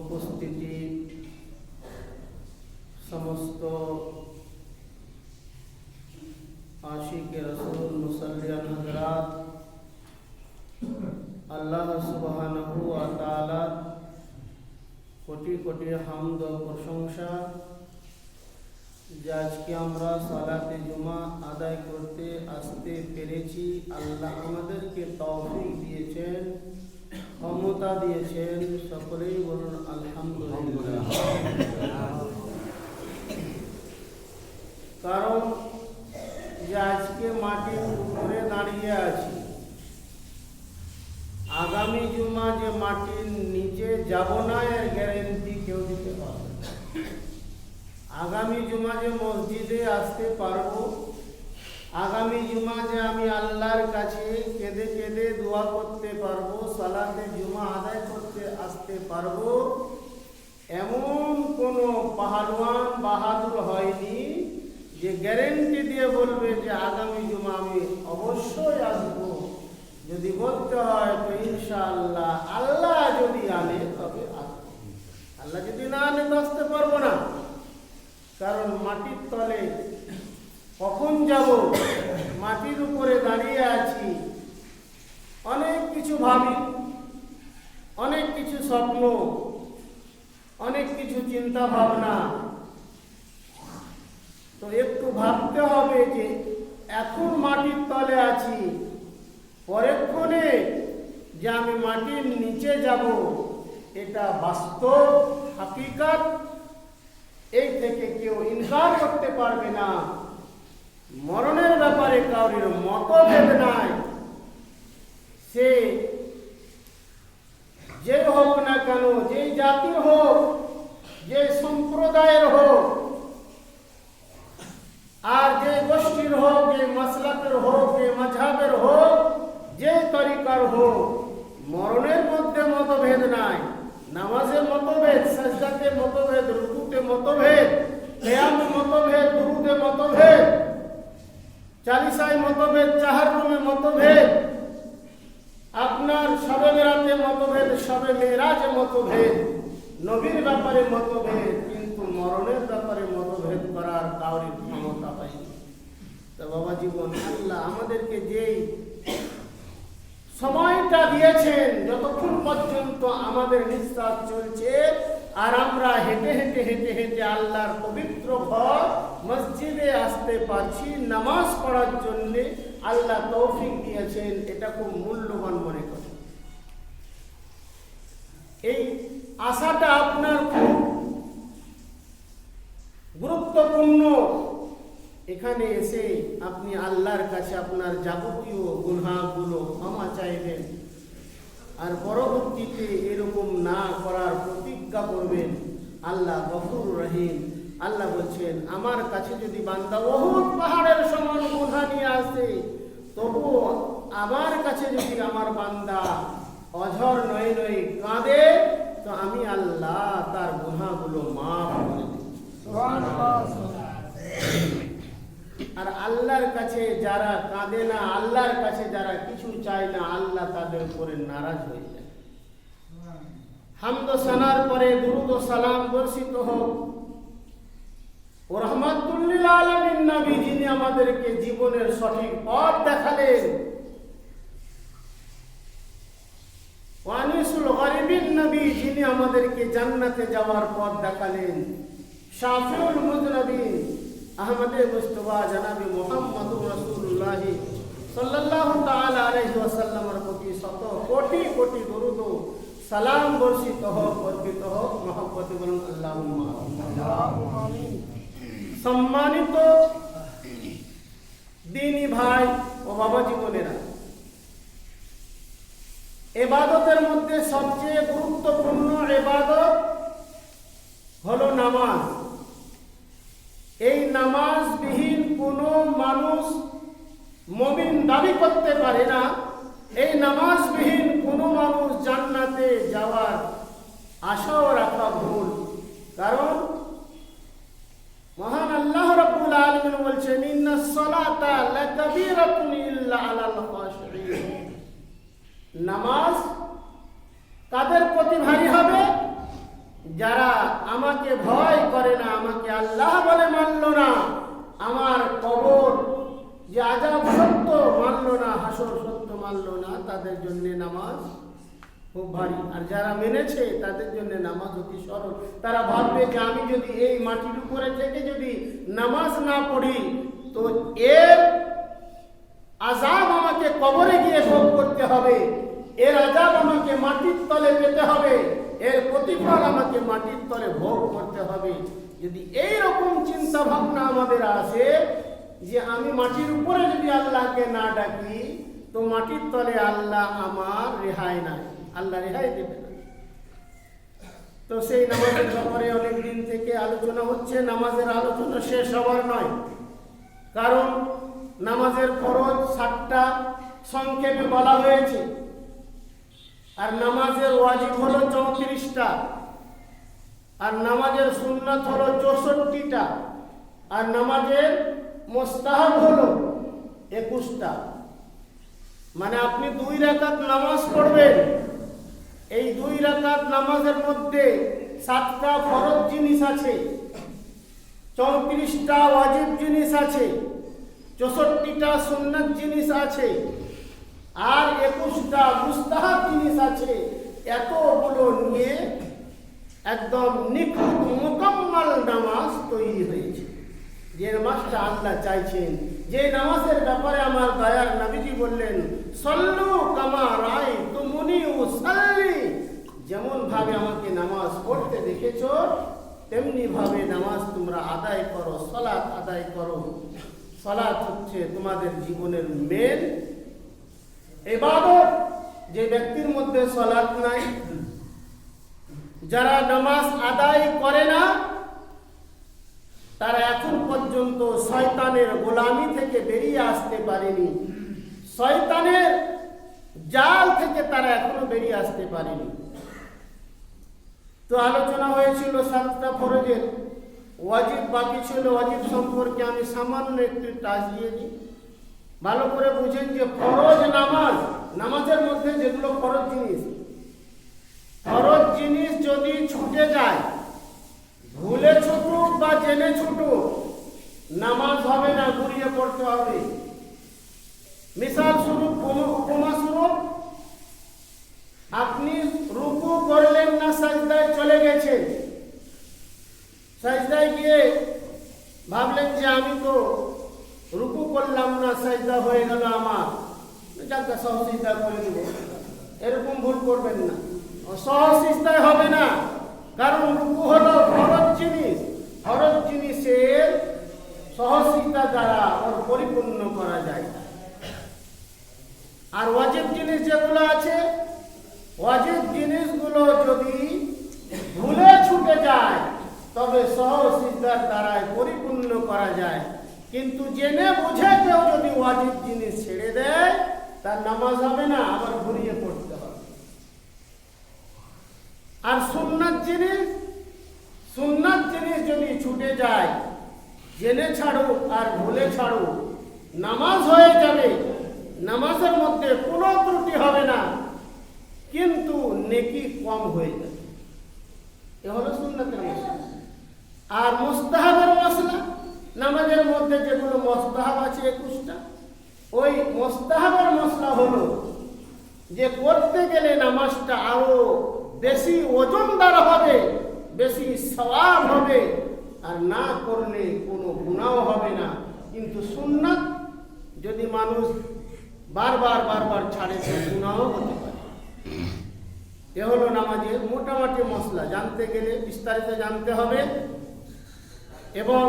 উপস্থিতি সমস্ত আশিকে রাসূল মুসাল্লিয়ান হযরত আল্লাহ সুবহানাহু ওয়া তাআলা কোটি কোটি হামদ ও প্রশংসা যে আজকে আমরা সালাতে জুমা আদায় করতে আসতে পেরেছি। আল্লাহ আমাদেরকে তৌফিক দিয়েছেন, ক্ষমতা দিয়েছেন, সকলেই বলুন আলহামদুলিল্লাহ। কারণ যে আজকে মাটির উপরে দাঁড়িয়ে আছি, আগামী জুমা যে মাটির নিচে যাব না এর গ্যারেন্টি কেউ দিতে পারবে না। আগামী জুমা যে মসজিদে আসতে পারবো, আগামী জুমা যে আমি আল্লাহর কাছে কেঁদে কেঁদে দোয়া করতে পারবো, সালাতে জুমা আদায় করতে আসতে পারবো, এমন কোনো পাহাড়ওয়ান বাহাদুর হয়নি যে গ্যারেন্টি দিয়ে বলবে যে আগামী জুমা আমি অবশ্যই আসবো। যদি বলতে হয় তো ইনশাআল্লাহ, আল্লাহ যদি আনে তবে আসবো, আল্লাহ যদি না আনে তো আসতে পারবো না। কারণ মাটির তলে কখন যাব, মাটির উপরে দাঁড়িয়ে আছি, অনেক কিছু ভাবি, অনেক কিছু স্বপ্ন, অনেক কিছু চিন্তা ভাবনা। তো একটু ভাবতে হবে যে এখন মাটির তলে আছি, পরেক্ষণে যে আমি মাটির নিচে যাব, এটা বাস্তব হাকিকত, এই থেকে কেউ ইনকার করতে পারবে না। মরণের ব্যাপারে কারোর মতভেদ নাই, সে যে হোক না কেন, যে জাতির হোক, যে সম্প্রদায়ের হোক, আর যে গোষ্ঠীর হোক, যে মাসলাকের হোক, যে মাযহাবের হোক, যে তরিকার হোক, মরণের মধ্যে মতভেদ নাই। নামাজে মতভেদ, সাজদাতে মতভেদ, রুকুতে মতভেদ, কিয়ামে মতভেদ, দুরুদে মতভেদ, চালিসায় মতভেদ, তাহাজ্জুদে মতভেদ, আপনার শবে বেরাতে মতভেদ, শবে মেরাজে মতভেদ, নবীর ব্যাপারে মতভেদ, কিন্তু মরণের ব্যাপারে মতভেদ করার কারোর ক্ষমতা হয়নি। তো বাবা জীবন আল্লাহ আমাদেরকে যেই সময়টা দিয়েছেন, যতক্ষণ পর্যন্ত আমাদের নিঃশ্বাস চলছে আর আমরা হেঁটে হেঁটে হেঁটে হেঁটে আল্লাহর পবিত্র ঘর মসজিদে আসতে পারছি, নামাজ পড়ার জন্য আল্লাহ তৌফিক দিয়েছেন, এটা খুব মূল্যবান মনে করি। এই আশাটা আপনার খুব গুরুত্বপূর্ণ। এখানে এসে আপনি আল্লাহর কাছে আপনার যাবতীয় গুনাহগুলো ক্ষমা চাইবেন, আর পরবর্তীতে এরকম না করার প্রতিজ্ঞা করবেন। আল্লাহ গফুর রহিম। আল্লাহ বলছেন, আমার কাছে যদি বান্দা উহুদ পাহাড়ের সমান গুনাহ নিয়ে আসে, তবুও আমার কাছে যদি আমার বান্দা অঝর নয় নয় কাঁদে, তো আমি আল্লাহ তার গুনাহগুলো মাফ করে দিই। আর আল্লাহর কাছে যারা কাঁদে না, আল্লাহর কাছে যারা কিছু চায় না, আল্লাহ তাদের উপরে নারাজ হয়ে যায়। হামদ ও সানার পরে দুরূদ ও সালাম বর্ষিত হোক ও রাহমাতুল লিল আলামিন নবী, যিনি আমাদেরকে জীবনের সঠিক পথ দেখালেন, ওয়ানিসুল গরিবিন নবী, যিনি আমাদেরকে জান্নাতে যাওয়ার পথ দেখালেন, শাফিউল মুযনিবিন আহমদে মুস্তাফা জনাবি মুহাম্মদুর রাসূলুল্লাহ সাল্লাল্লাহু তাআলা আলাইহি ওয়াসাল্লামের প্রতি শত কোটি কোটি দরুদ ও সালাম বর্ষিত হোক, অর্পিত হোক। মহব্বতে বলুন আল্লাহুম্মা আমিন। সম্মানিত দ্বীনি ভাই ও বাবা জীবনেরা, ইবাদতের মধ্যে সবচেয়ে গুরুত্বপূর্ণ ইবাদত হলো নামাজ। এই নামাজবিহীন কোনো মানুষ মুমিন দাবি করতে পারে না। এই নামাজবিহীন কোনো মানুষ জান্নাতে যাওয়ার আশাও রাখা ভুল। কারণ মহান আল্লাহ রাব্বুল আলামিন বলছেন, ইন্নাস সালাতা লাকাবীরাতুন ইল্লা আলাল খাশিঈন। নামাজ কাদের প্রতি ভারী হবে? আমাকে ভয় করে না, আমাকে আল্লাহ বলে মানল না, আমার কবর যে আযাব সত্য মানল না, হাসর সত্য মানল না, তাদের জন্য নামাজ খুব ভারী। আর যারা মেনেছে তাদের জন্য নামাজ অতি সরল। তারা ভাববে যে আমি যদি এই মাটির উপরে থেকে যদি নামাজ না পড়ি তো এর আযাব আমাকে কবরে গিয়ে ভোগ করতে হবে, এর আযাব আমাকে মাটির তলে পেতে হবে, এর প্রতিফল আমাকে মাটির তলে ভোগ করতে হবে। যদি এই রকম চিন্তা ভাবনা আমাদের আসে যে আমি মাটির উপরে যদি আল্লাহকে না ডাকি তো মাটির তলে আল্লাহ আমার রেহাই নাই, আল্লাহ রেহাই দেবে না। তো সেই নামাজের ব্যাপারে অনেক দিন থেকে আলোচনা হচ্ছে। নামাজের আলোচনা শেষ হওয়ার নয়, কারণ নামাজের ফরজ 60টা সংক্ষেপে বলা হয়েছে, আর নামাজের ওয়াজিব হলো 34টা, আর নামাজের সুন্নাত হলো 64টা, আর নামাজের মুস্তাহাব হলো 21টা। মানে আপনি 2 রাকাত নামাজ পড়বেন, এই 2 রাকাত নামাজের মধ্যে 7টা ফরজ জিনিস আছে, 34টা ওয়াজিব জিনিস আছে, 64টা সুন্নাত জিনিস আছে, আর 21টা মুস্তাহাব জিনিস আছে। এতগুলো নিয়ে একদম নিখুঁত মুকাম্মাল নামাজ তৈরি হয়েছে। যে নামাজটা আল্লাহ চাইছেন, যে নামাজের ব্যাপারে আমার দয়ার নবীজি বললেন, সল্লু কামা রাআইতুমুনি উসাল্লি, যেমন ভাবে আমাকে নামাজ পড়তে দেখেছো তেমনি ভাবে নামাজ তোমরা আদায় করো, সালাত আদায় করো। সালাত হচ্ছে তোমাদের জীবনের মেন ইবাদত। যে ব্যক্তির মধ্যে সালাত নাই, যারা নামাজ আদায় করে না, তারা এখন পর্যন্ত শয়তানের গোলামি থেকে বেরিয়ে আসতে পারেনি, শয়তানের জাল থেকে তারা এখনো বেরিয়ে আসতে পারেনি। তো আলোচনা হয়েছিল 7টা ফরজের, ওয়াজিব বাকি ছিল। ওয়াজিব সম্পর্কে আমি সামান্য একটু টাচ দিয়ে দিই। ভালো করে বুঝেন যে ফরজ নামাজ, নামাজের মধ্যে যেগুলো ফরজ জিনিস যদি ছুটে যায়, ভুলে ছুটুক বা জেনে ছুটুক, নামাজ হবে না, ঘুরিয়ে পড়তে হবে। মিসাল স্বরূপ, উপমা স্বরূপ, আপনি রুকু করলেন না, সাজদায় চলে গেছেন, সাজদায় গিয়ে ভাবলেন যে আমি তো রুকু করলাম না, সাজদা হয়ে গেল আমার, যাকে সহসিজদা করে দেব, এরকম ভুল করবেন না। সহসিজদায় হবে না, কারণ রুকু হলো ফরজ জিনিস, ফরজ জিনিসের সহসিজদা দ্বারা ওর পরিপূর্ণ করা যায়। আর ওয়াজিব জিনিস যেগুলো আছে, ওয়াজিব জিনিসগুলো যদি ভুলে ছুটে যায় তবে সহসিজদার দ্বারাই পরিপূর্ণ করা যায়। কিন্তু জেনে বুঝে কেউ যদি ওয়াজিব জিনিস ছেড়ে দেয় তার নামাজ হবে না, আবার ঘুরিয়ে পড়তে হবে। আর সুন্নাত জিনিস যদি ছুটে যায়, জেনে ছাড়ুক আর ভুলে ছাড়ুক, নামাজ হয়ে যাবে, নামাজের মধ্যে কোনো ত্রুটি হবে না, কিন্তু নেকি কম হয়ে যাবে। এ হলো সুন্নাতের মশলা। আর মুস্তাহাবের মশলা, নামাজের মধ্যে যেগুলো মুস্তাহাব আছে 21টা, ওই মুস্তাহাবের মশলা হলো যে করতে গেলে নামাজটা আরো বেশি ওজনদার হবে, বেশি সওয়াব হবে, আর না করলে কোনো গুনাহ হবে না। কিন্তু সুন্নাত যদি মানুষ বারবার ছাড়ে তো গুনাহ হতে পারে। এ হলো নামাজের মোটামুটি মশলা। জানতে গেলে বিস্তারিত জানতে হবে এবং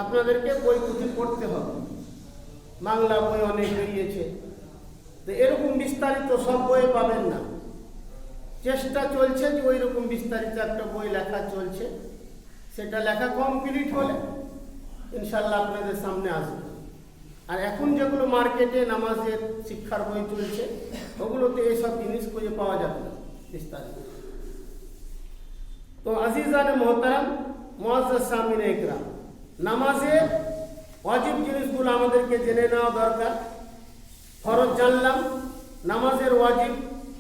আপনাদেরকে বই পুঁথি পড়তে হবে। বাংলা বই অনেক বেরিয়েছে, তো এরকম বিস্তারিত সব বই পাবেন না। চেষ্টা চলছে যে ওই রকম বিস্তারিত একটা বই লেখা চলছে, সেটা লেখা কমপ্লিট হলে ইনশাল্লাহ আপনাদের সামনে আসবে। আর এখন যেগুলো মার্কেটে নামাজের শিক্ষার বই চলছে, ওগুলোতে এইসব জিনিস খুঁজে পাওয়া যাবে না বিস্তারিত। তো আজিজানে মোহতারাম, মুআজ্জাজ সামিনে ইকরাম, নামাজের ওয়াজিব জিনিসগুলো আমাদেরকে জেনে নেওয়া দরকার। ফরজ জানলাম, নামাজের ওয়াজিব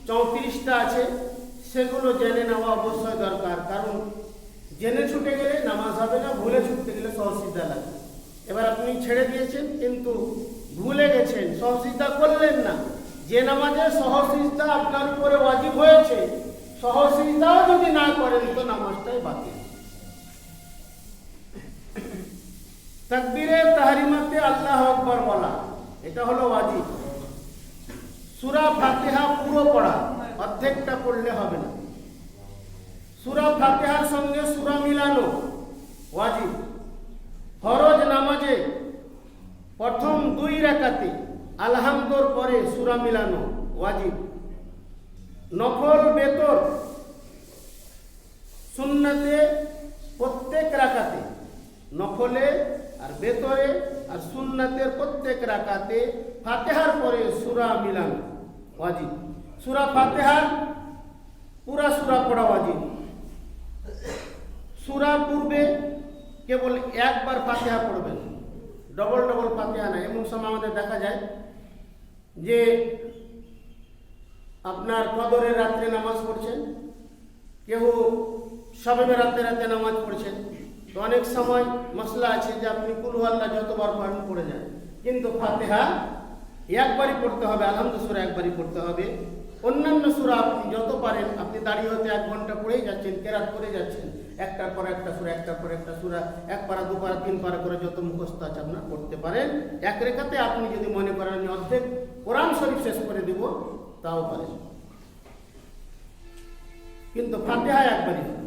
34টা আছে, সেগুলো জেনে নেওয়া অবশ্যই দরকার। কারণ জেনে ছুটে গেলে নামাজ হবে না, ভুলে ছুটতে গেলে সহজসিদ্ধা লাগবে। এবার আপনি ছেড়ে দিয়েছেন কিন্তু ভুলে গেছেন, সহজসিদ্ধা করলেন না। যে নামাজে সহজসিদ্ধা আপনার উপরে ওয়াজিব হয়েছে, সহজসিদ্ধাও যদি না করেন তো নামাজটাই বাতিল। তাকবীরে তাহরিমাতে আল্লাহু আকবার বলা, এটা হলো ওয়াজিব। সূরা ফাতিহা পুরো পড়া, অর্ধেকটা পড়লে হবে না। সূরা ফাতিহার সঙ্গে সূরা মিলানো ওয়াজিব। ফরজ নামাজে প্রথম 2 রাকাতে আলহামদুর পরে সূরা মিলানো ওয়াজিব। নফল বেতর সুন্নতে প্রত্যেক রাকাতে, নফলে আর বেতরে আর সুন্নতের প্রত্যেক রাকাতে ফাতিহার পরে সূরা মিলানো ওয়াজিব। সূরা ফাতিহার পুরা সূরা পড়া ওয়াজিব। সূরা পূর্বে কেবল একবার ফাতিহা পড়বেন, ডবল ডবল ফাতিহা না। এমন সময় আমাদের দেখা যায় যে আপনার কদরের রাত্রে নামাজ পড়ছেন, কেউ শবে রাতে রাতে নামাজ পড়ছেন, তো অনেক সময় মশলা আছে যে আপনি কুল হুয়াল্লাহ যতবার পড়েন পড়ে যান, কিন্তু ফাতিহা একবারই পড়তে হবে, আলহামদুলিল্লাহ সূরা একবারই পড়তে হবে। অন্যান্য সূরা আপনি যত পারেন, আপনি দাঁড়িয়ে হতে 1 ঘন্টা পড়েই যাচ্ছেন, কেরাত করে যাচ্ছেন, একটার পর একটা সূরা, একটার পর একটা সূরা, 1 পারা 2 পারা 3 পারা করে যত মুখস্থ আছে আপনার পড়তে পারেন। এক রেখাতে আপনি যদি মনে করেন আমি অর্ধেক কোরআন শরীফ শেষ করে দিব, তাও পারেন, কিন্তু ফাতিহা একবারই হবে।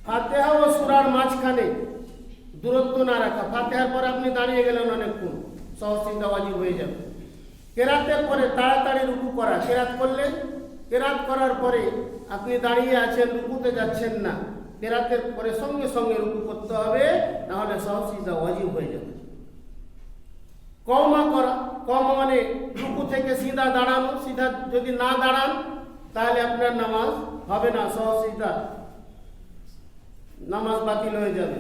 ফাতিহা ও সূরার মাঝখানে দূরত্ব না রাখা। ফাতিহার পরে আপনি দাঁড়িয়ে গেলেন অনেকক্ষণ, সহজসিদ্ধা ওয়াজিব হয়ে যাবে। কেরাতের পরে তাড়াতাড়ি রুকু করা, কেরাত করলেন, কেরাত করার পরে আপনি দাঁড়িয়ে আছেন, রুকুতে যাচ্ছেন না, কেরাতের পরে সঙ্গে সঙ্গে রুকু করতে হবে, নাহলে সহজসিদ্ধা ওয়াজিব হয়ে যাবে। কওমা করা, কওমা মানে রুকু থেকে সিধা দাঁড়ানো, সিধা যদি না দাঁড়ান তাহলে আপনার নামাজ হবে না, সহজসিদ্ধা নামাজ বাতিল হয়ে যাবে।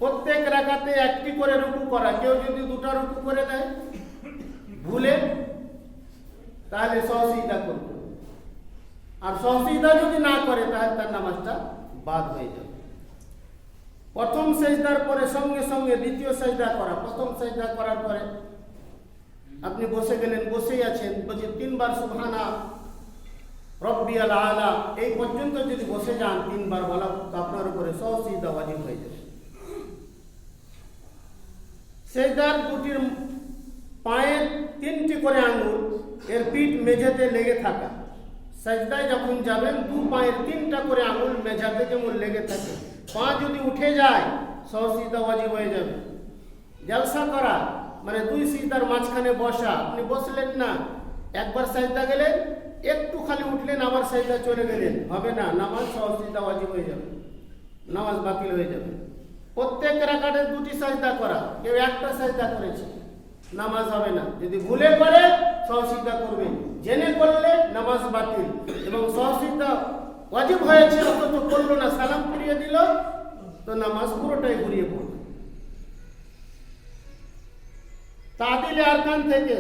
প্রত্যেক রাকাতে একটি করে রুকু করা, কেউ যদি 2টা রুকু করে দেয় ভুলে, তাহলে সহজসিদ্ধা করবে, আর সহজসিদ্ধা যদি না করে তাহলে তার নামাজটা বাদ হয়ে যাবে। প্রথম সেজদার পরে সঙ্গে সঙ্গে দ্বিতীয় সেজদা করা। প্রথম সেজদা করার পরে আপনি বসে গেলেন, বসেই আছেন, বলছে 3 বার সুবহানা রব্বিয়াল আলা, এই পর্যন্ত যদি বসে যান 3 বার বলা, তো আপনার উপরে সহজসিদ্ধা ওয়াজিব হয়ে যাবে। সেজদার দুটির পায়ের 3টি করে আঙ্গুল এর পিঠ মেঝেতে লেগে থাকা। সেজদায় যখন যাবেন 2 পায়ের 3টা করে আঙ্গুল মেঝেতে যেমন লেগে থাকে, পা যদি উঠে যায় সহজসিদ্ধা ওয়াজিব হয়ে যাবে। জালসা করা মানে 2 সিজদার মাঝখানে বসা, আপনি বসলেন না, একবার সেজদা গেলেন, একটু খালি উঠলেন, আবার সেজদা চলে গেলেন, হবে না, নামাজ সহজসিদ্ধা ওয়াজিব হয়ে যাবে, নামাজ বাতিল হয়ে যাবে। প্রত্যেক রাকাতে 2টি সেজদা করা, কেউ একটা সেজদা করেছে, নামাজ হবে না। যদি ভুলে করে সহজসিদ্ধা করবে, জেনে করলে নামাজ বাতিল। এবং সহজসিদ্ধা ওয়াজিব হয়েছে অথচ করলো না, সালাম ফিরিয়ে দিল, তো নামাজ পুরোটাই ঘুরিয়ে পড়বে। তাদিলে আরকান থেকে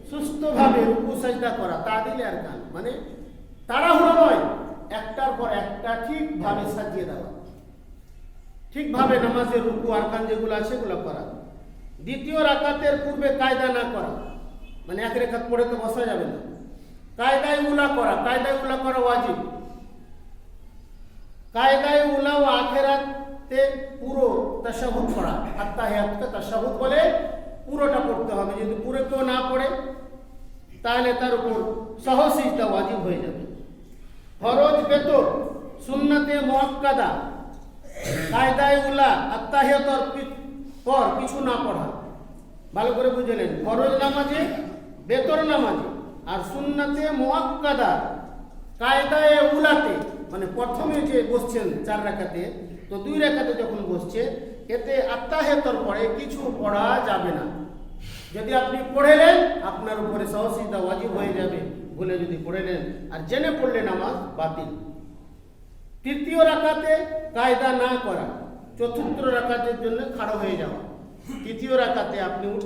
সুস্থভাবে রুকু সেজদা করা। তাদিলে আরকান মানে তাড়াহুড়ো নয়, একটার পর একটা ঠিকভাবে সাজিয়ে দেওয়া, ঠিকভাবে নামাজের রুকু আরকান যেগুলো আছে সেগুলো করা। দ্বিতীয় রাকাতের পূর্বে কায়দা না করা, মানে 1 রাকাত পড়ে তো বসা যাবে না, কায়দায় উলা করা। কায়দায় উলা করা ওয়াজিব। কায়দায় উলা ও আখিরাতে পুরো তাশাহুদ পড়া, আত্তাহিয়াতকে তাশাহুদ বলে, পুরোটা পড়তে হবে। যদি পুরো কেউ না পড়ে তাহলে তার উপর সহজসিদ্ধা ওয়াজিব হয়ে যাবে। ফরজ বেতর সুন্নতে মুআক্কাদা, কায়দায় উলা আত্তাহিয়াতর পর কিছু না পড়া। ভালো করে বুঝলেন, ফরজ নামাজে, বেতর নামাজে আর সুন্নতে মুআক্কাদা কায়দায়ে উলাতে, মানে প্রথমে যে বসছেন 4 রাকাতে, তো 2 রাকাতে যখন বসছে, এতে আত্তাহিয়াতর পরে কিছু পড়া যাবে না। যদি আপনি পড়েলেন আপনার উপরে সহজসিদ্ধা ওয়াজিব হয়ে যাবে, ভুলে যদি পড়েলেন, আর জেনে পড়লে নামাজ বাতিল। তৃতীয় রাকাতে কায়দা না করা, চতুর্থ রাকাতের জন্য খাড়া হয়ে যাওয়া। তৃতীয় রাকাতে আপনি উঠছেন,